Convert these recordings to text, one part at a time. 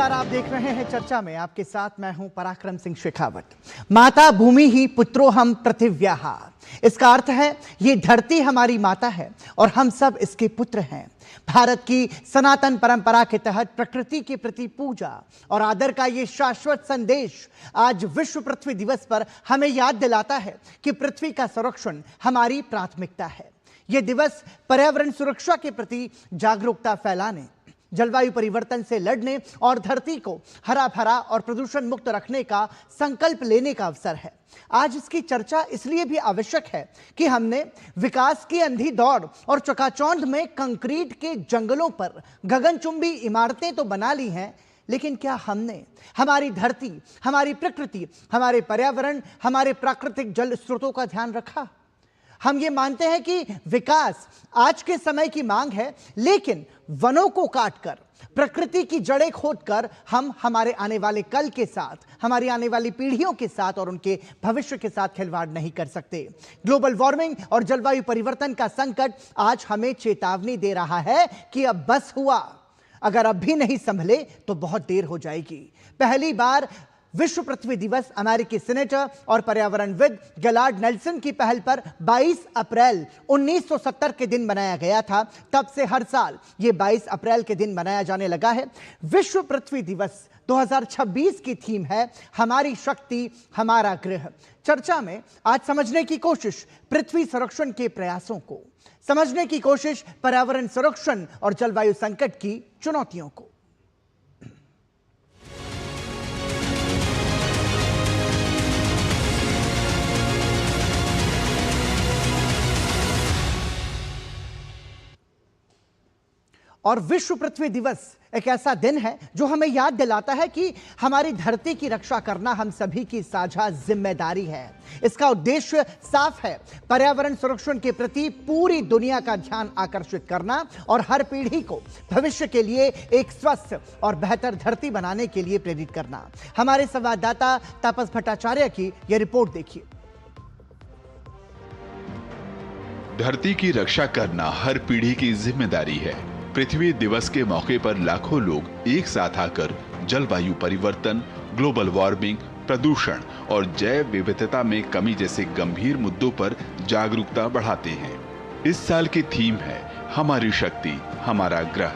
नमस्कार, आप देख रहे हैं चर्चा में। आपके साथ मैं हूं पराक्रम सिंह शेखावत। माता भूमि ही पुत्रो हम पृथिव्याः। इसका अर्थ है ये धरती हमारी माता है और हम सब इसके पुत्र हैं। भारत की सनातन परंपरा के तहत प्रकृति के प्रति पूजा और आदर का ये शाश्वत संदेश आज विश्व पृथ्वी दिवस पर हमें याद दिलाता है कि पृथ्वी का संरक्षण हमारी प्राथमिकता है। यह दिवस पर्यावरण सुरक्षा के प्रति जागरूकता फैलाने, जलवायु परिवर्तन से लड़ने और धरती को हरा भरा और प्रदूषण मुक्त रखने का संकल्प लेने का अवसर है। आज इसकी चर्चा इसलिए भी आवश्यक है कि हमने विकास की अंधी दौड़ और चकाचौंध में कंक्रीट के जंगलों पर गगनचुंबी इमारतें तो बना ली हैं, लेकिन क्या हमने हमारी धरती, हमारी प्रकृति, हमारे पर्यावरण, हमारे प्राकृतिक जल स्रोतों का ध्यान रखा? हम ये मानते हैं कि विकास आज के समय की मांग है, लेकिन वनों को काटकर, प्रकृति की जड़ें खोदकर हम हमारे आने वाले कल के साथ, हमारी आने वाली पीढ़ियों के साथ और उनके भविष्य के साथ खिलवाड़ नहीं कर सकते। ग्लोबल वार्मिंग और जलवायु परिवर्तन का संकट आज हमें चेतावनी दे रहा है कि अब बस हुआ। अगर अब भी नहीं संभले तो बहुत देर हो जाएगी। पहली बार विश्व पृथ्वी दिवस अमेरिकी सीनेटर और पर्यावरणविद गैलार्ड नेल्सन की पहल पर 22 अप्रैल 1970 के दिन मनाया गया था। तब से हर साल ये 22 अप्रैल के दिन मनाया जाने लगा है। विश्व पृथ्वी दिवस 2026 की थीम है हमारी शक्ति हमारा गृह। चर्चा में आज समझने की कोशिश पृथ्वी संरक्षण के प्रयासों को, समझने की कोशिश पर्यावरण संरक्षण और जलवायु संकट की चुनौतियों को। और विश्व पृथ्वी दिवस एक ऐसा दिन है जो हमें याद दिलाता है कि हमारी धरती की रक्षा करना हम सभी की साझा जिम्मेदारी है। इसका उद्देश्य साफ है, पर्यावरण संरक्षण के प्रति पूरी दुनिया का ध्यान आकर्षित करना और हर पीढ़ी को भविष्य के लिए एक स्वस्थ और बेहतर धरती बनाने के लिए प्रेरित करना। हमारे संवाददाता तापस भट्टाचार्य की यह रिपोर्ट देखिए। धरती की रक्षा करना हर पीढ़ी की जिम्मेदारी है। पृथ्वी दिवस के मौके पर लाखों लोग एक साथ आकर जलवायु परिवर्तन, ग्लोबल वार्मिंग, प्रदूषण और जैव विविधता में कमी जैसे गंभीर मुद्दों पर जागरूकता बढ़ाते हैं। इस साल की थीम है हमारी शक्ति हमारा ग्रह,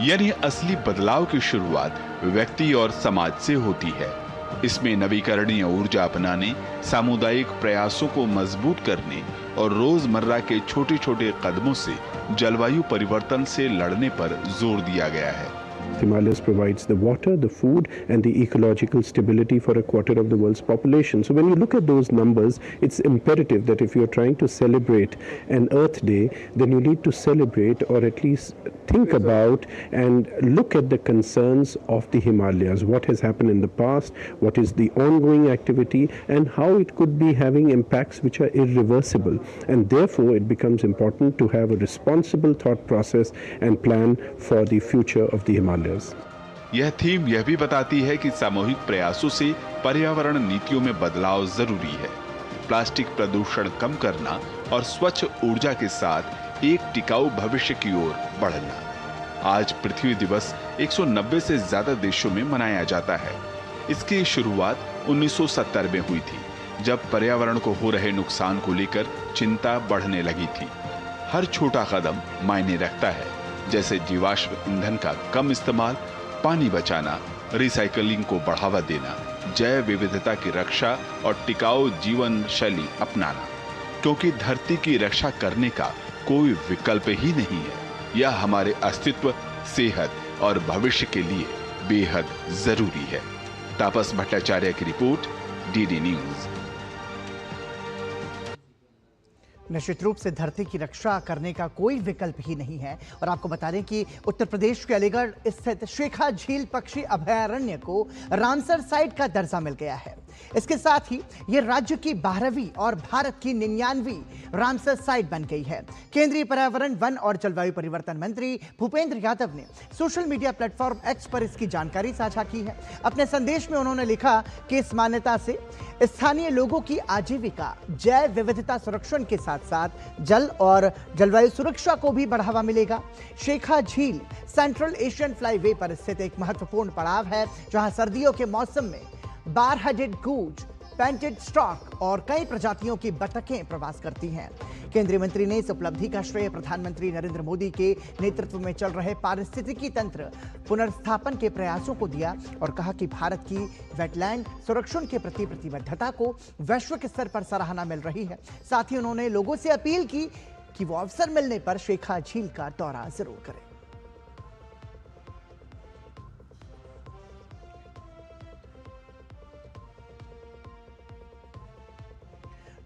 यानी असली बदलाव की शुरुआत व्यक्ति और समाज से होती है। इसमें नवीकरणीय ऊर्जा अपनाने, सामुदायिक प्रयासों को मजबूत करने और रोजमर्रा के छोटे छोटे कदमों से जलवायु परिवर्तन से लड़ने पर जोर दिया गया है। Himalayas provides the water, the food and the ecological stability for a quarter of the world's population. So when you look at those numbers, it's imperative that if you're trying to celebrate an Earth Day, then you need to celebrate or at least think about and look at the concerns of the Himalayas. What has happened in the past, what is the ongoing activity and how it could be having impacts which are irreversible. And therefore it becomes important to have a responsible thought process and plan for the future of the Himalayas. यह theme यह भी बताती है कि सामूहिक प्रयासों से पर्यावरण नीतियों में बदलाव जरूरी है। प्लास्टिक प्रदूषण कम करना और स्वच्छ ऊर्जा के साथ एक टिकाऊ भविष्य की ओर बढ़ना। आज पृथ्वी दिवस 190 से ज्यादा देशों में मनाया जाता है। इसकी शुरुआत 1970 में हुई थी, जब पर्यावरण को हो रहे नुकसान को लेकर चिंता बढ़ने लगी थी। हर छोटा कदम मायने रखता है, जैसे जीवाश्म ईंधन का कम इस्तेमाल, पानी बचाना, रिसाइकलिंग को बढ़ावा देना, जैव विविधता की रक्षा और टिकाऊ जीवन शैली अपनाना। क्योंकि धरती की रक्षा करने का कोई विकल्प ही नहीं है। यह हमारे अस्तित्व, सेहत और भविष्य के लिए बेहद जरूरी है। तापस भट्टाचार्य की रिपोर्ट, डीडी न्यूज। निश्चित रूप से धरती की रक्षा करने का कोई विकल्प ही नहीं है। और आपको बता दें कि उत्तर प्रदेश के अलीगढ़ स्थित शेखा झील पक्षी अभयारण्य को रामसर साइट का दर्जा मिल गया है। इसके साथ ही ये राज्य की 12वीं और भारत की 99वीं रामसर साइट बन गई है। केंद्रीय पर्यावरण, वन और जलवायु परिवर्तन मंत्री भूपेंद्र यादव ने सोशल मीडिया प्लेटफॉर्म एक्स पर इसकी जानकारी साझा की है। अपने संदेश में उन्होंने लिखा कि इस मान्यता से स्थानीय लोगों की आजीविका, जैव विविधता संरक्षण के साथ साथ जल और जलवायु सुरक्षा को भी बढ़ावा मिलेगा। शेखा झील सेंट्रल एशियन फ्लाईवे पर स्थित एक महत्वपूर्ण पड़ाव है, जहां सर्दियों के मौसम में बार-हेडेड गूज, पेंटेड स्टॉक और कई प्रजातियों की बतखें प्रवास करती हैं। केंद्रीय मंत्री ने इस उपलब्धि का श्रेय प्रधानमंत्री नरेंद्र मोदी के नेतृत्व में चल रहे पारिस्थितिकी तंत्र पुनर्स्थापन के प्रयासों को दिया और कहा कि भारत की वेटलैंड संरक्षण के प्रति प्रतिबद्धता को वैश्विक स्तर पर सराहना मिल रही है। साथ ही उन्होंने लोगों से अपील की कि वो अवसर मिलने पर शेखा झील का दौरा जरूर करें।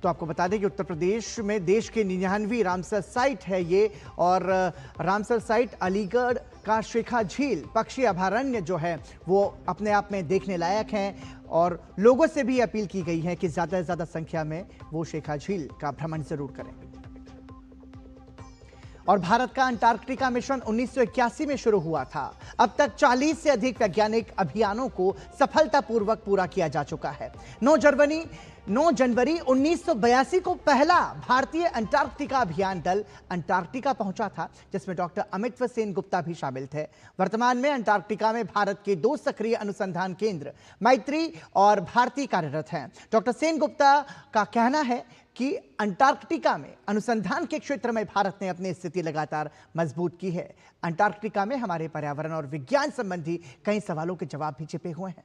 तो आपको बता दें कि उत्तर प्रदेश में देश की 99वीं रामसर साइट है ये, और रामसर साइट अलीगढ़ का शेखा झील पक्षी अभयारण्य जो है वो अपने आप में देखने लायक है और लोगों से भी अपील की गई है कि ज़्यादा से ज़्यादा संख्या में वो शेखा झील का भ्रमण जरूर करें। और भारत का अंटार्कटिका मिशन 1981 में शुरू हुआ था। अब तक 40 से अधिक वैज्ञानिक अभियानों को सफलतापूर्वक पूरा किया जा चुका है। 9 जनवरी 1982 को पहला भारतीय अंटार्कटिका अभियान दल अंटार्कटिका पहुंचा था, जिसमें डॉक्टर अमित्व सेन गुप्ता भी शामिल थे। वर्तमान में अंटार्कटिका में भारत के 2 सक्रिय अनुसंधान केंद्र मैत्री और भारती कार्यरत हैं। डॉक्टर सेन गुप्ता का कहना है कि अंटार्कटिका में अनुसंधान के क्षेत्र में भारत ने अपनी स्थिति लगातार मजबूत की है। अंटार्कटिका में हमारे पर्यावरण और विज्ञान संबंधी कई सवालों के जवाब भी छिपे हुए हैं।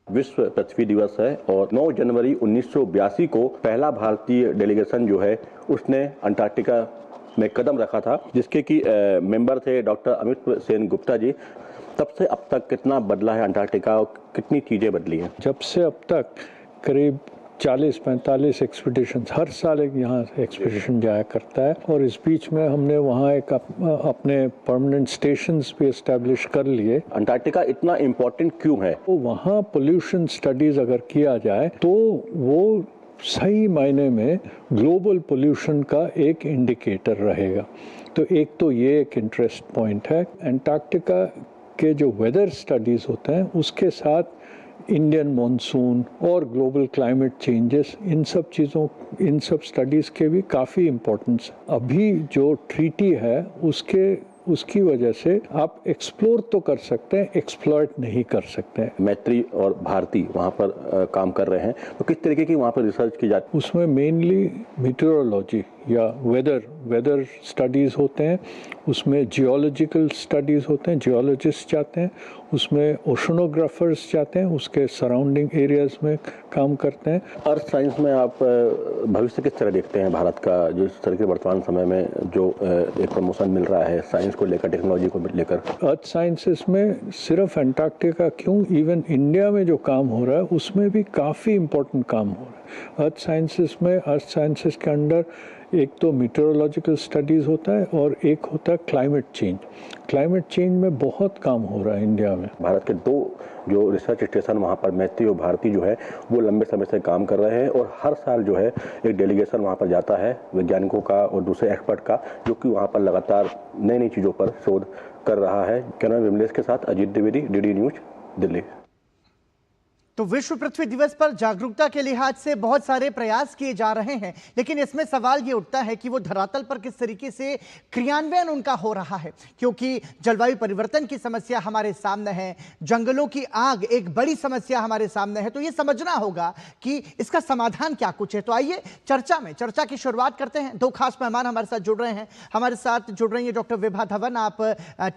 विश्व पृथ्वी दिवस है और 9 जनवरी 1982 को पहला भारतीय डेलीगेशन जो है उसने अंटार्कटिका में कदम रखा था, जिसके की मेंबर थे डॉक्टर अमित्व सेन गुप्ता जी। तब से अब तक कितना बदला है अंटार्कटिका और कितनी चीजें बदली हैं? जब से अब तक करीब 40-45 एक्सपीडिशन हर साल एक यहाँ एक्सपीडिशन जाया करता है और इस बीच में हमने वहाँ एक अपने परमानेंट स्टेशंस भी एस्टेब्लिश कर लिए। अंटार्कटिका इतना इम्पोर्टेंट क्यों है? तो वहाँ पोल्यूशन स्टडीज अगर किया जाए तो वो सही मायने में ग्लोबल पोल्यूशन का एक इंडिकेटर रहेगा। तो एक तो ये एक इंटरेस्ट पॉइंट है। अंटार्कटिका के जो वेदर स्टडीज होते हैं उसके साथ इंडियन मॉनसून और ग्लोबल क्लाइमेट चेंजेस, इन सब स्टडीज़ के भी काफ़ी इम्पोर्टेंस। अभी जो ट्रीटी है उसकी वजह से आप एक्सप्लोर तो कर सकते हैं, एक्सप्लॉइट नहीं कर सकते हैं। मैत्री और भारती वहाँ पर काम कर रहे हैं, तो किस तरीके की वहाँ पर रिसर्च की जाती है? उसमें मेनली मीटेरोलॉजी या वेदर स्टडीज़ होते हैं, उसमें जियोलॉजिकल स्टडीज़ होते हैं, जियोलॉजिस्ट जाते हैं, उसमें ओशनोग्राफर्स जाते हैं, उसके सराउंडिंग एरियाज में काम करते हैं। अर्थ साइंस में आप भविष्य किस तरह देखते हैं भारत का, जो इस तरह के वर्तमान समय में जो एक प्रमोशन मिल रहा है साइंस को लेकर, टेक्नोलॉजी को लेकर? अर्थ साइंसेस में सिर्फ अंटार्कटिका क्यों, इवन इंडिया में जो काम हो रहा है उसमें भी काफ़ी इम्पोर्टेंट काम हो रहा है। अर्थ साइंसेस के अंडर एक तो मीटेरोलॉजिकल स्टडीज़ होता है और एक होता है क्लाइमेट चेंज। क्लाइमेट चेंज में बहुत काम हो रहा है इंडिया में। भारत के 2 जो रिसर्च स्टेशन वहाँ पर मैत्री और भारती जो है वो लंबे समय से काम कर रहे हैं और हर साल जो है एक डेलीगेशन वहाँ पर जाता है वैज्ञानिकों का और दूसरे एक्सपर्ट का, जो कि वहाँ पर लगातार नई चीज़ों पर शोध कर रहा है। कैमरा विमलेश के साथ अजीत द्विवेदी, डीडी न्यूज, दिल्ली। तो विश्व पृथ्वी दिवस पर जागरूकता के लिहाज से बहुत सारे प्रयास किए जा रहे हैं, लेकिन इसमें सवाल ये उठता है कि वो धरातल पर किस तरीके से क्रियान्वयन उनका हो रहा है, क्योंकि जलवायु परिवर्तन की समस्या हमारे सामने है, जंगलों की आग एक बड़ी समस्या हमारे सामने है। तो ये समझना होगा कि इसका समाधान क्या कुछ है। तो आइए चर्चा की शुरुआत करते हैं। 2 खास मेहमान हमारे साथ जुड़ रहे हैं। हमारे साथ जुड़ रही है डॉक्टर विभा धवन, आप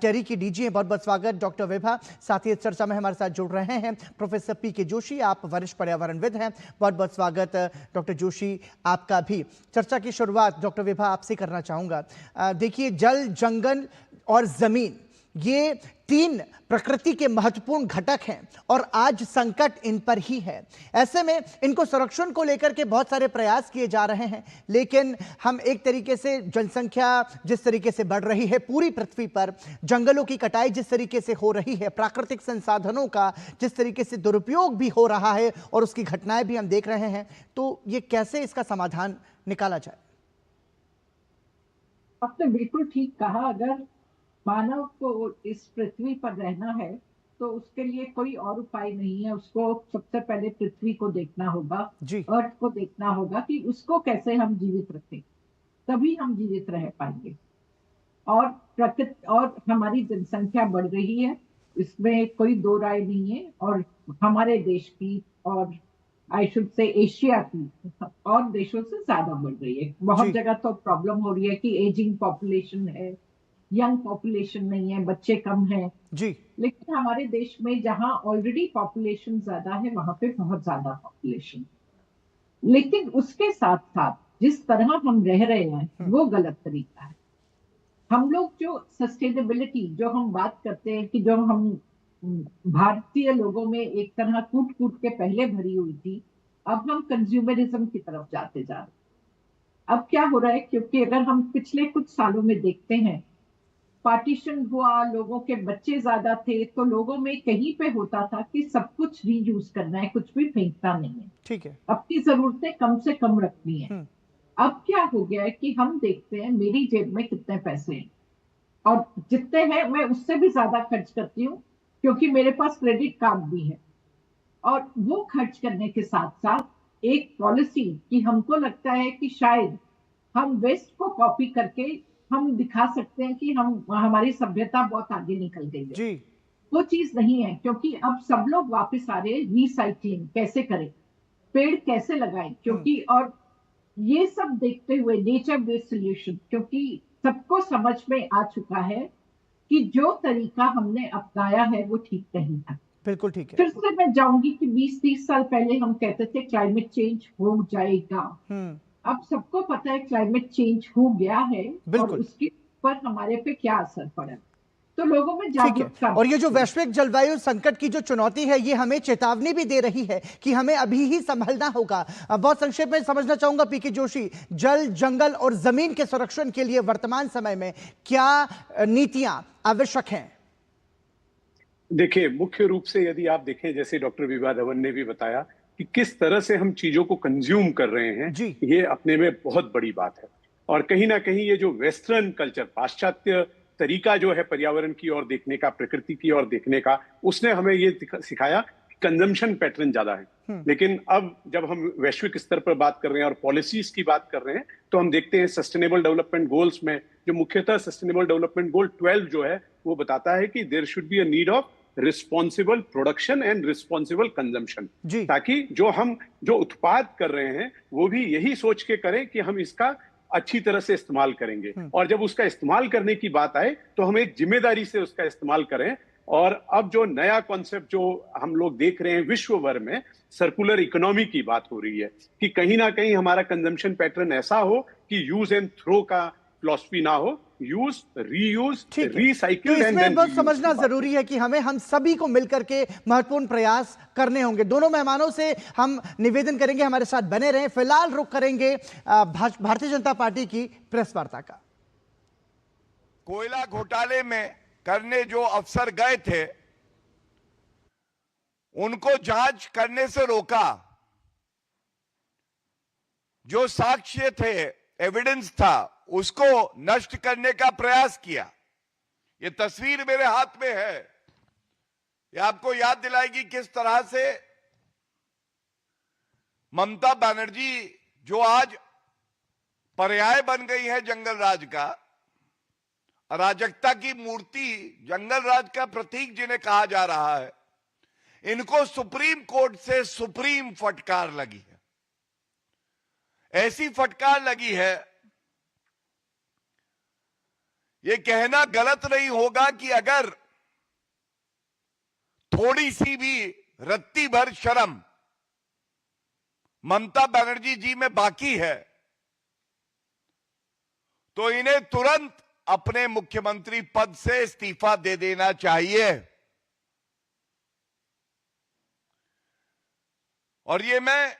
टेरी की डीजी हैं, बहुत बहुत स्वागत डॉक्टर विभा। साथ ही इस चर्चा में हमारे साथ जुड़ रहे हैं प्रोफेसर पी.के. जोशी, आप वरिष्ठ पर्यावरणविद हैं, बहुत बहुत स्वागत डॉक्टर जोशी आपका भी। चर्चा की शुरुआत डॉक्टर विभा आपसे करना चाहूंगा। देखिए, जल, जंगल और जमीन ये तीन प्रकृति के महत्वपूर्ण घटक हैं और आज संकट इन पर ही है। ऐसे में इनको संरक्षण को लेकर के बहुत सारे प्रयास किए जा रहे हैं, लेकिन हम एक तरीके से जनसंख्या जिस तरीके से बढ़ रही है पूरी पृथ्वी पर, जंगलों की कटाई जिस तरीके से हो रही है, प्राकृतिक संसाधनों का जिस तरीके से दुरुपयोग भी हो रहा है और उसकी घटनाएं भी हम देख रहे हैं, तो ये कैसे इसका समाधान निकाला जाए? आपने बिल्कुल ठीक कहा। अगर मानव को इस पृथ्वी पर रहना है तो उसके लिए कोई और उपाय नहीं है। उसको सबसे पहले पृथ्वी को देखना होगा, अर्थ को देखना होगा कि उसको कैसे हम जीवित रखें, तभी हम जीवित रह पाएंगे। और प्रकृति और हमारी जनसंख्या बढ़ रही है, इसमें कोई दो राय नहीं है। और हमारे देश की और आई शुड से एशिया की और देशों से ज्यादा बढ़ रही है। बहुत जगह तो प्रॉब्लम हो रही है कि एजिंग पॉपुलेशन है, यंग पॉपुलेशन नहीं है, बच्चे कम हैं जी। लेकिन हमारे देश में जहां ऑलरेडी पॉपुलेशन ज्यादा है वहां पे बहुत ज्यादा पॉपुलेशन। लेकिन उसके साथ साथ जिस तरह हम रह रहे हैं वो गलत तरीका है। हम लोग जो सस्टेनेबिलिटी जो हम बात करते हैं कि जो हम भारतीय लोगों में एक तरह कूट कूट के पहले भरी हुई थी, अब हम कंज्यूमरिज्म की तरफ जाते जा रहे हैं। अब क्या हो रहा है, क्योंकि अगर हम पिछले कुछ सालों में देखते हैं, पार्टीशन हुआ, लोगों के बच्चे ज्यादा थे, तो लोगों में कहीं पे होता था कि सब कुछ रीयूज करना है, कुछ भी फेंकना नहीं है, ठीक है, अपनी जरूरतें कम से कम रखनी है। अब क्या हो गया है कि हम देखते हैं मेरी जेब में कितने पैसे हैं और जितने हैं मैं उससे भी ज्यादा खर्च करती हूँ क्योंकि मेरे पास क्रेडिट कार्ड भी है। और वो खर्च करने के साथ साथ एक पॉलिसी कि हमको लगता है कि शायद हम वेस्ट को कॉपी करके हम दिखा सकते हैं कि हमारी सभ्यता बहुत आगे निकल गई है जी। वो चीज नहीं है, क्योंकि अब सब लोग वापस आ रहे हैं। रिसाइकलिंग कैसे करें, पेड़ कैसे लगाएं, क्योंकि और ये सब देखते हुए नेचर बेस्ड सोल्यूशन, क्योंकि सबको समझ में आ चुका है कि जो तरीका हमने अपनाया है वो ठीक नहीं था। बिल्कुल ठीक है। फिर से मैं जाऊंगी कि 20-30 साल पहले हम कहते थे क्लाइमेट चेंज हो जाएगा। अब सबको पता है क्लाइमेट चेंज हो गया है और उसके ऊपर हमारे पे क्या असर पड़ा, तो लोगों में जागरूकता। और ये जो वैश्विक जलवायु संकट की जो चुनौती है, ये हमें चेतावनी भी दे रही है कि हमें अभी ही संभलना होगा। बहुत संक्षेप में समझना चाहूंगा पीके जोशी, जल, जंगल और जमीन के संरक्षण के लिए वर्तमान समय में क्या नीतियां आवश्यक हैं? देखिए, मुख्य रूप से यदि आप देखें, जैसे डॉक्टर विभा धवन ने भी बताया कि किस तरह से हम चीजों को कंज्यूम कर रहे हैं, ये अपने में बहुत बड़ी बात है। और कहीं ना कहीं ये जो वेस्टर्न कल्चर, पाश्चात्य तरीका जो है पर्यावरण की ओर देखने का, प्रकृति की ओर देखने का, उसने हमें ये सिखाया कंजम्पशन पैटर्न ज्यादा है। लेकिन अब जब हम वैश्विक स्तर पर बात कर रहे हैं और पॉलिसीज की बात कर रहे हैं, तो हम देखते हैं सस्टेनेबल डेवलपमेंट गोल्स में, जो मुख्यतः सस्टेनेबल डेवलपमेंट गोल 12 जो है वो बताता है कि there should be a need of responsible production and responsible consumption, ताकि जो उत्पाद कर रहे हैं वो भी यही सोच के करें कि हम इसका अच्छी तरह से इस्तेमाल करेंगे। और जब उसका इस्तेमाल करने की बात आए तो हम एक जिम्मेदारी से उसका इस्तेमाल करें। और अब जो नया कॉन्सेप्ट जो हम लोग देख रहे हैं विश्व भर में, सर्कुलर इकोनॉमी की बात हो रही है कि कहीं ना कहीं हमारा कंजम्पशन पैटर्न ऐसा हो कि यूज एंड थ्रो का फिलॉसफी ना हो, यूज, रीयूज, रीसाइकिल। तो इसमें बहुत समझना जरूरी है कि हम सभी को मिलकर के महत्वपूर्ण प्रयास करने होंगे। दोनों मेहमानों से हम निवेदन करेंगे हमारे साथ बने रहें। फिलहाल रुख करेंगे भारतीय जनता पार्टी की प्रेस वार्ता का। कोयला घोटाले में करने जो अफसर गए थे उनको जांच करने से रोका, जो साक्ष्य थे, एविडेंस था, उसको नष्ट करने का प्रयास किया। ये तस्वीर मेरे हाथ में है, ये आपको याद दिलाएगी किस तरह से ममता बनर्जी, जो आज पर्याय बन गई है जंगल राज का, अराजकता की मूर्ति, जंगल राज का प्रतीक जिन्हें कहा जा रहा है, इनको सुप्रीम कोर्ट से सुप्रीम फटकार लगी है। ऐसी फटकार लगी है, ये कहना गलत नहीं होगा कि अगर थोड़ी सी भी रत्ती भर शर्म ममता बनर्जी जी में बाकी है तो इन्हें तुरंत अपने मुख्यमंत्री पद से इस्तीफा दे देना चाहिए। और ये मैं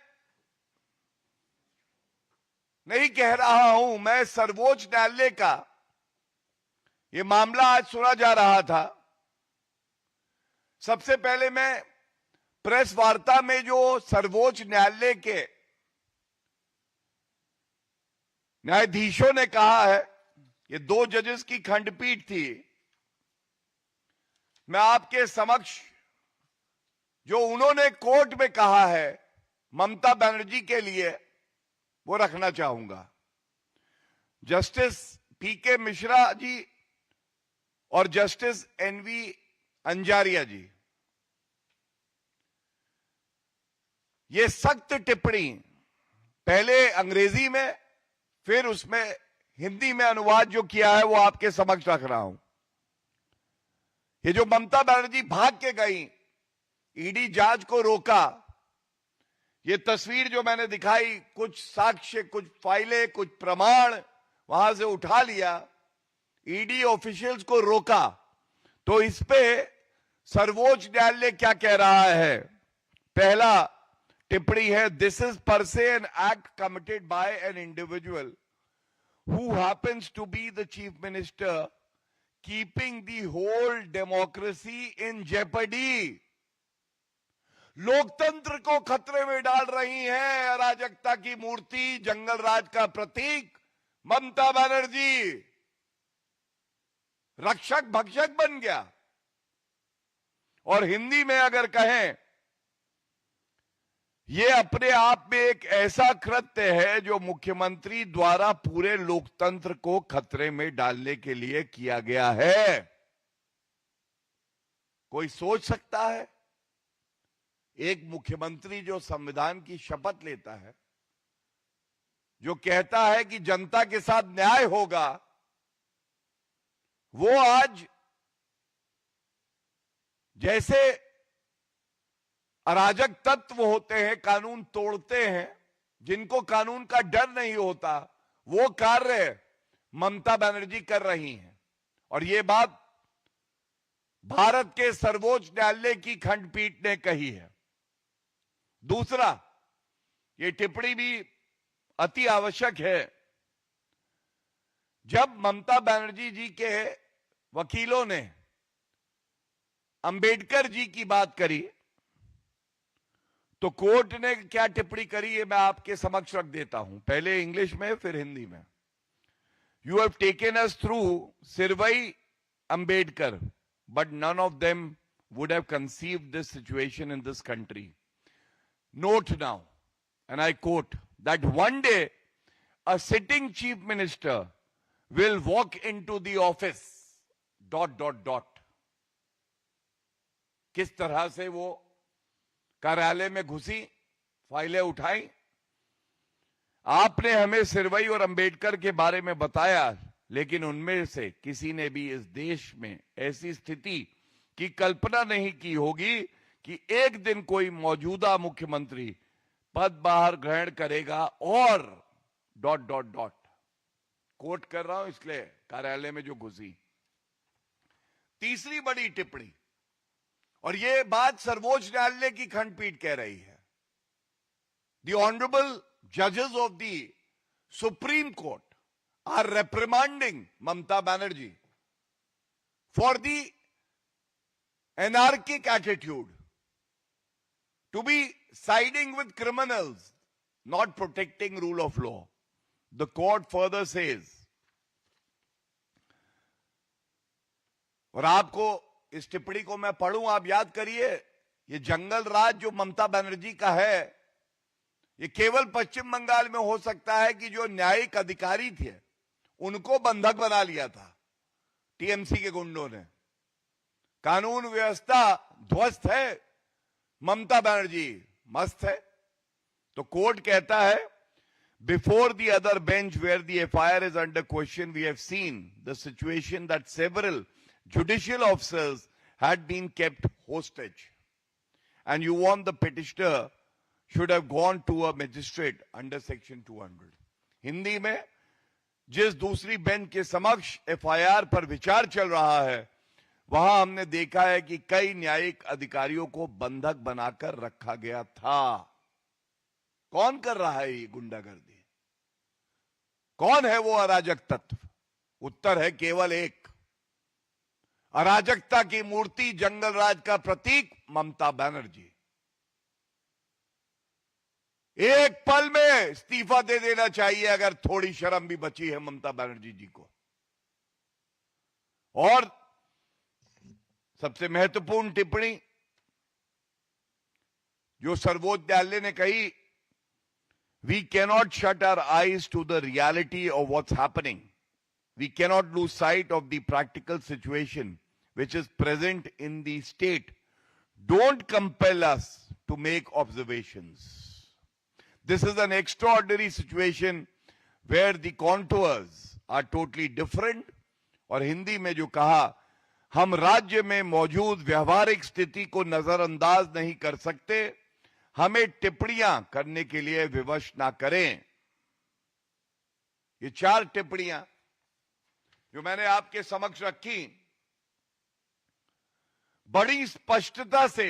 नहीं कह रहा हूं, मैं सर्वोच्च न्यायालय का ये मामला आज सुना जा रहा था। सबसे पहले मैं प्रेस वार्ता में जो सर्वोच्च न्यायालय के न्यायाधीशों ने कहा है, ये 2 जजेस की खंडपीठ थी, मैं आपके समक्ष जो उन्होंने कोर्ट में कहा है ममता बनर्जी के लिए वो रखना चाहूंगा। जस्टिस पीके मिश्रा जी और जस्टिस एनवी अंजारिया जी, ये सख्त टिप्पणी पहले अंग्रेजी में फिर उसमें हिंदी में अनुवाद जो किया है वो आपके समक्ष रख रहा हूं। ये जो ममता बनर्जी भाग के गई, ईडी जांच को रोका, ये तस्वीर जो मैंने दिखाई, कुछ साक्ष्य, कुछ फाइलें, कुछ प्रमाण वहां से उठा लिया, ईडी ऑफिशियल्स को रोका, तो इस पे सर्वोच्च न्यायालय क्या कह रहा है? पहला टिप्पणी है, this is per se an act committed by an individual who happens to be the chief minister keeping the whole democracy in jeopardy. लोकतंत्र को खतरे में डाल रही है अराजकता की मूर्ति, जंगल राज का प्रतीक ममता बनर्जी रक्षक भक्षक बन गया। और हिंदी में अगर कहें, यह अपने आप में एक ऐसा कृत्य है जो मुख्यमंत्री द्वारा पूरे लोकतंत्र को खतरे में डालने के लिए किया गया है। कोई सोच सकता है एक मुख्यमंत्री जो संविधान की शपथ लेता है, जो कहता है कि जनता के साथ न्याय होगा, वो आज जैसे अराजक तत्व होते हैं, कानून तोड़ते हैं, जिनको कानून का डर नहीं होता, वो कार्य ममता बनर्जी कर रही हैं। और ये बात भारत के सर्वोच्च न्यायालय की खंडपीठ ने कही है। दूसरा, ये टिप्पणी भी अति आवश्यक है। जब ममता बनर्जी जी के वकीलों ने अंबेडकर जी की बात करी, तो कोर्ट ने क्या टिप्पणी करी है मैं आपके समक्ष रख देता हूं, पहले इंग्लिश में फिर हिंदी में। You have taken us through Seervai Ambedkar, but none of them would have conceived this situation in this country. Note now, and I quote, that one day a sitting chief minister will walk into the office ... किस तरह से वो कार्यालय में घुसी, फाइलें उठाई। आपने हमें सिरवई और अंबेडकर के बारे में बताया, लेकिन उनमें से किसी ने भी इस देश में ऐसी स्थिति की कल्पना नहीं की होगी कि एक दिन कोई मौजूदा मुख्यमंत्री पद बाहर ग्रहण करेगा और ... कोट कर रहा हूं इसलिए, कार्यालय में जो घुसी। तीसरी बड़ी टिप्पणी, और यह बात सर्वोच्च न्यायालय की खंडपीठ कह रही है, द ऑनरेबल जजेस of the supreme court are reprimanding Mamata Banerjee for the anarchic attitude, to be siding with criminals, not protecting rule of law. The court further says, और आपको इस टिप्पणी को मैं पढ़ूं, आप याद करिए, ये जंगल राज जो ममता बनर्जी का है, ये केवल पश्चिम बंगाल में हो सकता है कि जो न्यायिक अधिकारी थे उनको बंधक बना लिया था टीएमसी के गुंडों ने। कानून व्यवस्था ध्वस्त है, ममता बनर्जी मस्त है। तो कोर्ट कहता है, before the other bench where the FIR is under question, we have seen the situation that several judicial officers had been kept hostage, and you want the petitioner should have gone to a magistrate under section 200. Hindi में जिस दूसरी bench के समक्ष FIR पर विचार चल रहा है, वहां हमने देखा है कि कई न्यायिक अधिकारियों को बंधक बनाकर रखा गया था। कौन कर रहा है ये गुंडागर्दी? कौन है वो अराजक तत्व? उत्तर है केवल एक। अराजकता की मूर्ति, जंगल राज का प्रतीक ममता बनर्जी। एक पल में इस्तीफा दे देना चाहिए अगर थोड़ी शर्म भी बची है ममता बनर्जी जी को। और सबसे महत्वपूर्ण टिप्पणी जो सर्वोच्च न्यायालय ने कही, we cannot shut our eyes to the reality of what's happening, we cannot lose sight of the practical situation which is present in the state. Don't compel us to make observations. This is an extraordinary situation where the contours are totally different. और हिंदी में जो कहा, हम राज्य में मौजूद व्यवहारिक स्थिति को नजरअंदाज नहीं कर सकते, हमें टिप्पणियां करने के लिए विवश ना करें। ये 4 टिप्पणियां जो मैंने आपके समक्ष रखी, बड़ी स्पष्टता से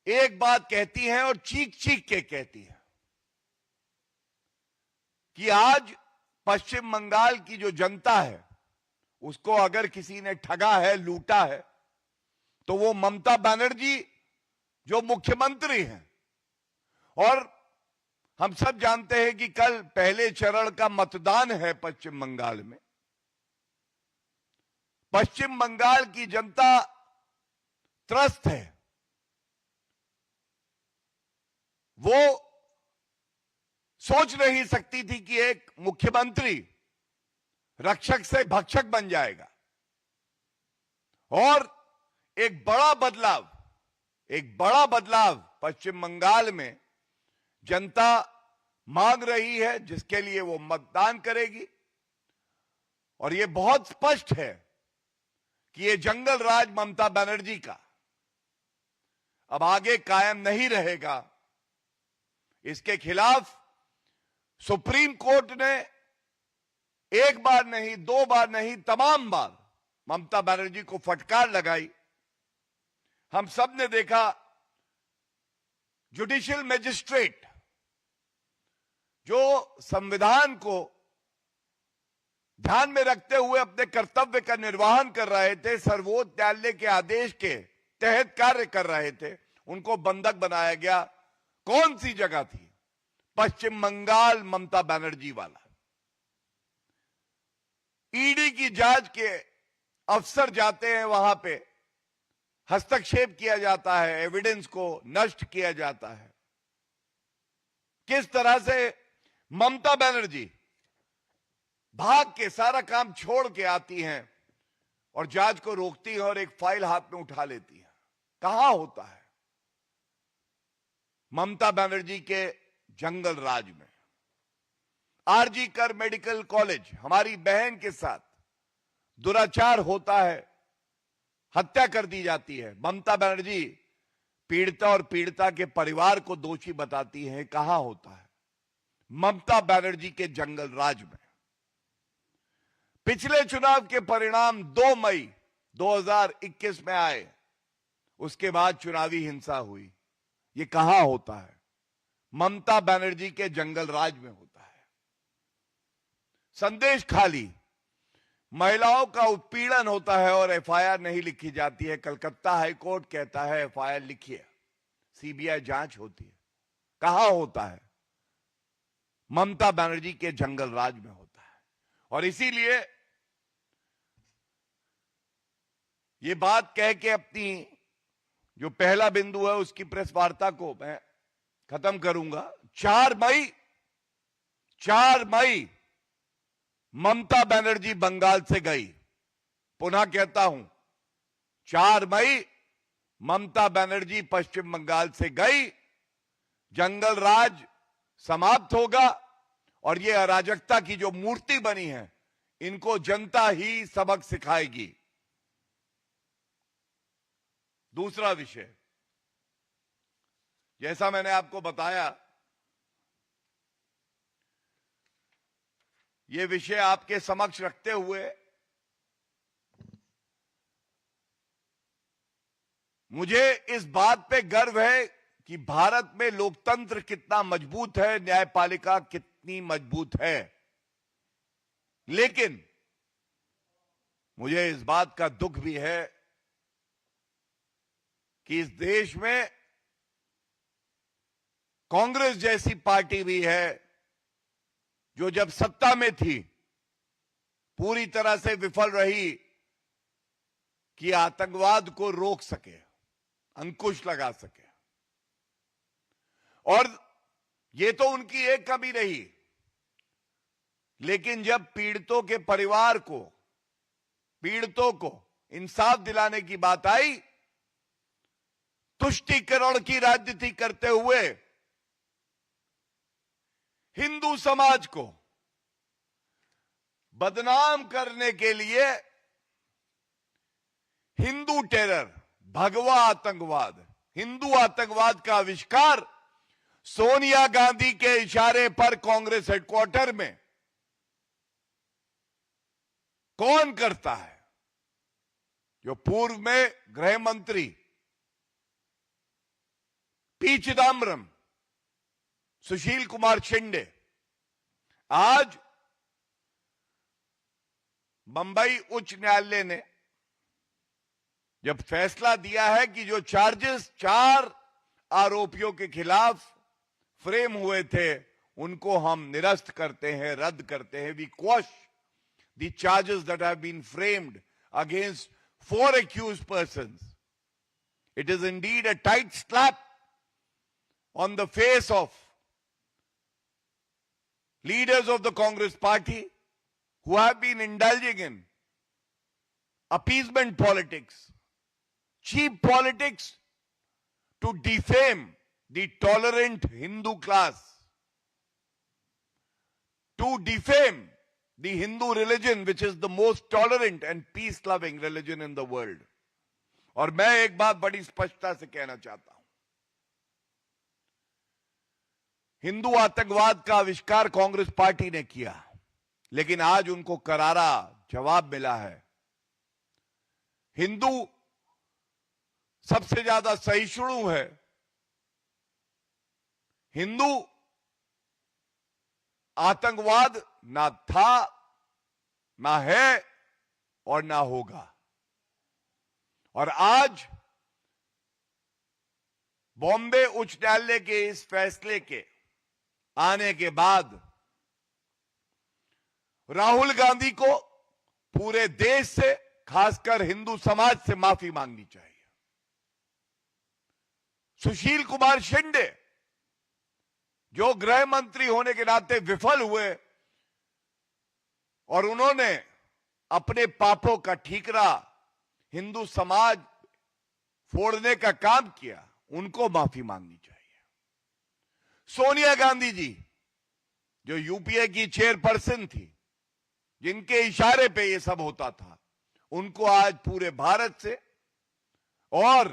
एक बात कहती हैं और चीख चीख के कहती हैं कि आज पश्चिम बंगाल की जो जनता है, उसको अगर किसी ने ठगा है, लूटा है, तो वो ममता बनर्जी जो मुख्यमंत्री हैं। और हम सब जानते हैं कि कल पहले चरण का मतदान है पश्चिम बंगाल में। पश्चिम बंगाल की जनता त्रस्त है। वो सोच नहीं सकती थी कि एक मुख्यमंत्री रक्षक से भक्षक बन जाएगा। और एक बड़ा बदलाव पश्चिम बंगाल में जनता मांग रही है, जिसके लिए वो मतदान करेगी। और ये बहुत स्पष्ट है कि ये जंगल राज ममता बनर्जी का अब आगे कायम नहीं रहेगा। इसके खिलाफ सुप्रीम कोर्ट ने एक बार नहीं, 2 बार नहीं, तमाम बार ममता बनर्जी को फटकार लगाई। हम सब ने देखा जुडिशियल मजिस्ट्रेट जो संविधान को ध्यान में रखते हुए अपने कर्तव्य का निर्वहन कर रहे थे, सर्वोच्च न्यायालय के आदेश के तहत कार्य कर रहे थे, उनको बंधक बनाया गया। कौन सी जगह थी? पश्चिम बंगाल ममता बनर्जी वाला। ईडी की जांच के अफसर जाते हैं, वहां पे हस्तक्षेप किया जाता है, एविडेंस को नष्ट किया जाता है। किस तरह से ममता बनर्जी भाग के सारा काम छोड़ के आती हैं और जांच को रोकती है और एक फाइल हाथ में उठा लेती है। कहां होता है? ममता बनर्जी के जंगल राज में। आरजी कर मेडिकल कॉलेज, हमारी बहन के साथ दुराचार होता है, हत्या कर दी जाती है। ममता बनर्जी पीड़िता और पीड़िता के परिवार को दोषी बताती है। कहां होता है? ममता बनर्जी के जंगल राज में। पिछले चुनाव के परिणाम 2 मई 2021 में आए, उसके बाद चुनावी हिंसा हुई। ये कहां होता है? ममता बनर्जी के जंगल राज में होता है। संदेश खाली, महिलाओं का उत्पीड़न होता है और एफआईआर नहीं लिखी जाती है। कलकत्ता हाईकोर्ट कहता है एफआईआर लिखिए, सीबीआई जांच होती है। कहां होता है? ममता बनर्जी के जंगल राज में होता है। और इसीलिए ये बात कह के अपनी जो पहला बिंदु है उसकी प्रेस वार्ता को मैं खत्म करूंगा। 4 मई ममता बनर्जी बंगाल से गई। पुनः कहता हूं, 4 मई ममता बनर्जी पश्चिम बंगाल से गई। जंगल राज समाप्त होगा और ये अराजकता की जो मूर्ति बनी है, इनको जनता ही सबक सिखाएगी। दूसरा विषय, जैसा मैंने आपको बताया ये विषय आपके समक्ष रखते हुए मुझे इस बात पे गर्व है कि भारत में लोकतंत्र कितना मजबूत है, न्यायपालिका कितनी मजबूत है। लेकिन मुझे इस बात का दुख भी है कि इस देश में कांग्रेस जैसी पार्टी भी है जो जब सत्ता में थी पूरी तरह से विफल रही कि आतंकवाद को रोक सके, अंकुश लगा सके। और ये तो उनकी एक कमी रही, लेकिन जब पीड़ितों को इंसाफ दिलाने की बात आई, तुष्टीकरण की राजनीति करते हुए हिंदू समाज को बदनाम करने के लिए हिंदू टेरर, भगवा आतंकवाद, हिंदू आतंकवाद का आविष्कार सोनिया गांधी के इशारे पर कांग्रेस हेडक्वार्टर में कौन करता है? जो पूर्व में गृह मंत्री पी चिदम्बरम, सुशील कुमार शिंदे, आज बंबई उच्च न्यायालय ने जब फैसला दिया है कि जो चार्जेस 4 आरोपियों के खिलाफ फ्रेम हुए थे उनको हम निरस्त करते हैं, रद्द करते हैं। We quash the charges that have been framed against 4 accused persons. It is indeed a tight slap on the face of leaders of the Congress party who have been indulging in appeasement politics, cheap politics to defame the tolerant Hindu class, to defame the Hindu religion, which is the most tolerant and peace-loving religion in the world. और मैं एक बात बड़ी स्पष्टता से कहना चाहता हूं, हिंदू आतंकवाद का आविष्कार कांग्रेस पार्टी ने किया, लेकिन आज उनको करारा जवाब मिला है। हिंदू सबसे ज्यादा सहिष्णु है। हिंदू आतंकवाद ना था, ना है और ना होगा। और आज बॉम्बे उच्च न्यायालय के इस फैसले के आने के बाद राहुल गांधी को पूरे देश से, खासकर हिंदू समाज से माफी मांगनी चाहिए। सुशील कुमार शिंदे जो गृह मंत्री होने के नाते विफल हुए और उन्होंने अपने पापों का ठीकरा हिंदू समाज फोड़ने का काम किया, उनको माफी मांगनी चाहिए। सोनिया गांधी जी जो यूपीए की चेयरपर्सन थी, जिनके इशारे पे ये सब होता था, उनको आज पूरे भारत से और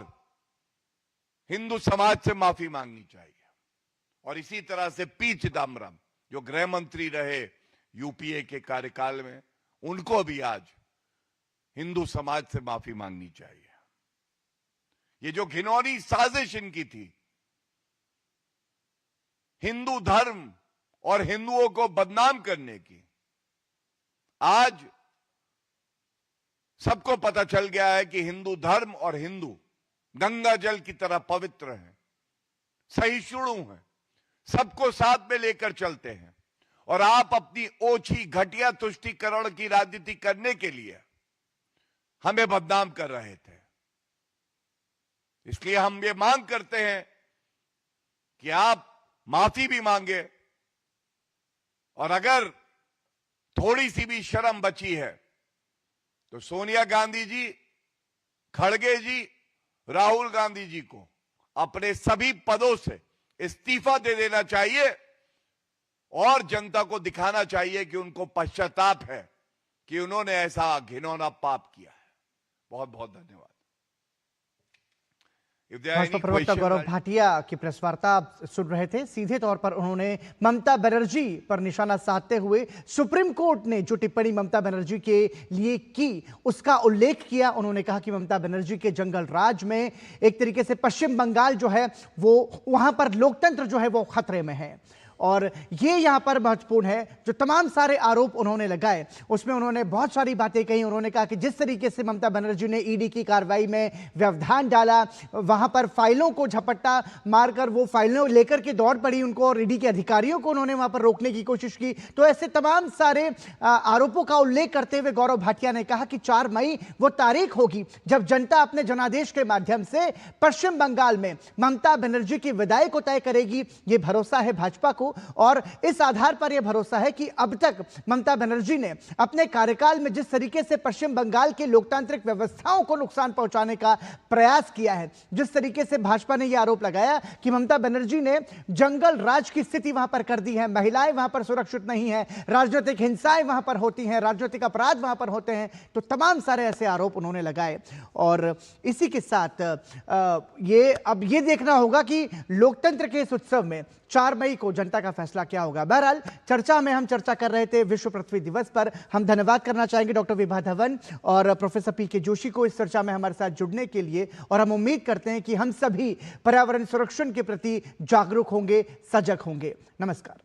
हिंदू समाज से माफी मांगनी चाहिए। और इसी तरह से पी चिदम्बरम जो गृह मंत्री रहे यूपीए के कार्यकाल में, उनको भी आज हिंदू समाज से माफी मांगनी चाहिए। ये जो घिनौनी साजिश इनकी थी, हिंदू धर्म और हिंदुओं को बदनाम करने की, आज सबको पता चल गया है कि हिंदू धर्म और हिंदू गंगा जल की तरह पवित्र हैं, सहिष्णु हैं, सबको साथ में लेकर चलते हैं। और आप अपनी ओछी घटिया तुष्टीकरण की राजनीति करने के लिए हमें बदनाम कर रहे थे। इसलिए हम ये मांग करते हैं कि आप माफी भी मांगे, और अगर थोड़ी सी भी शर्म बची है तो सोनिया गांधी जी, खड़गे जी, राहुल गांधी जी को अपने सभी पदों से इस्तीफा दे देना चाहिए और जनता को दिखाना चाहिए कि उनको पश्चाताप है कि उन्होंने ऐसा घिनौना पाप किया है। बहुत बहुत धन्यवाद। If there are Bhajpa any प्रवक्ता questions, गौरव I'll- भाटिया की प्रेस वार्ता आप सुन रहे थे। सीधे तौर पर उन्होंने ममता बनर्जी पर निशाना साधते हुए सुप्रीम कोर्ट ने जो टिप्पणी ममता बनर्जी के लिए की उसका उल्लेख किया। उन्होंने कहा कि ममता बनर्जी के जंगल राज में एक तरीके से पश्चिम बंगाल जो है वो वहां पर लोकतंत्र जो है वो खतरे में है। और ये यहां पर महत्वपूर्ण है, जो तमाम सारे आरोप उन्होंने लगाए उसमें उन्होंने बहुत सारी बातें कही। उन्होंने कहा कि जिस तरीके से ममता बनर्जी ने ईडी की कार्रवाई में व्यवधान डाला, वहां पर फाइलों को झपट्टा मारकर वो फाइलों लेकर के दौड़ पड़ी उनको, और ईडी के अधिकारियों को उन्होंने वहां पर रोकने की कोशिश की। तो ऐसे तमाम सारे आरोपों का उल्लेख करते हुए गौरव भाटिया ने कहा कि 4 मई वो तारीख होगी जब जनता अपने जनादेश के माध्यम से पश्चिम बंगाल में ममता बनर्जी की विदाई को तय करेगी। ये भरोसा है भाजपा को, और इस आधार पर यह भरोसा है कि अब तक ममता बनर्जी ने अपने कार्यकाल में जिस तरीके से पश्चिम बंगाल के लोकतांत्रिक व्यवस्थाओं को नुकसान पहुंचाने का प्रयास किया है, जिस तरीके से भाजपा ने यह आरोप लगाया कि ममता बनर्जी ने जंगल राज की स्थिति वहां पर कर दी है, महिलाएं वहां पर सुरक्षित नहीं है, राजनीतिक हिंसाएं वहां पर होती हैं, राजनीतिक अपराध वहां पर होते हैं, तो तमाम सारे ऐसे आरोप उन्होंने लगाए। और इसी के साथ अब ये देखना होगा कि लोकतंत्र के इस उत्सव में 4 मई को जनता का फैसला क्या होगा। बहरहाल चर्चा में हम चर्चा कर रहे थे विश्व पृथ्वी दिवस पर। हम धन्यवाद करना चाहेंगे डॉक्टर विभा धवन और प्रोफेसर पी के जोशी को इस चर्चा में हमारे साथ जुड़ने के लिए, और हम उम्मीद करते हैं कि हम सभी पर्यावरण संरक्षण के प्रति जागरूक होंगे, सजग होंगे। नमस्कार।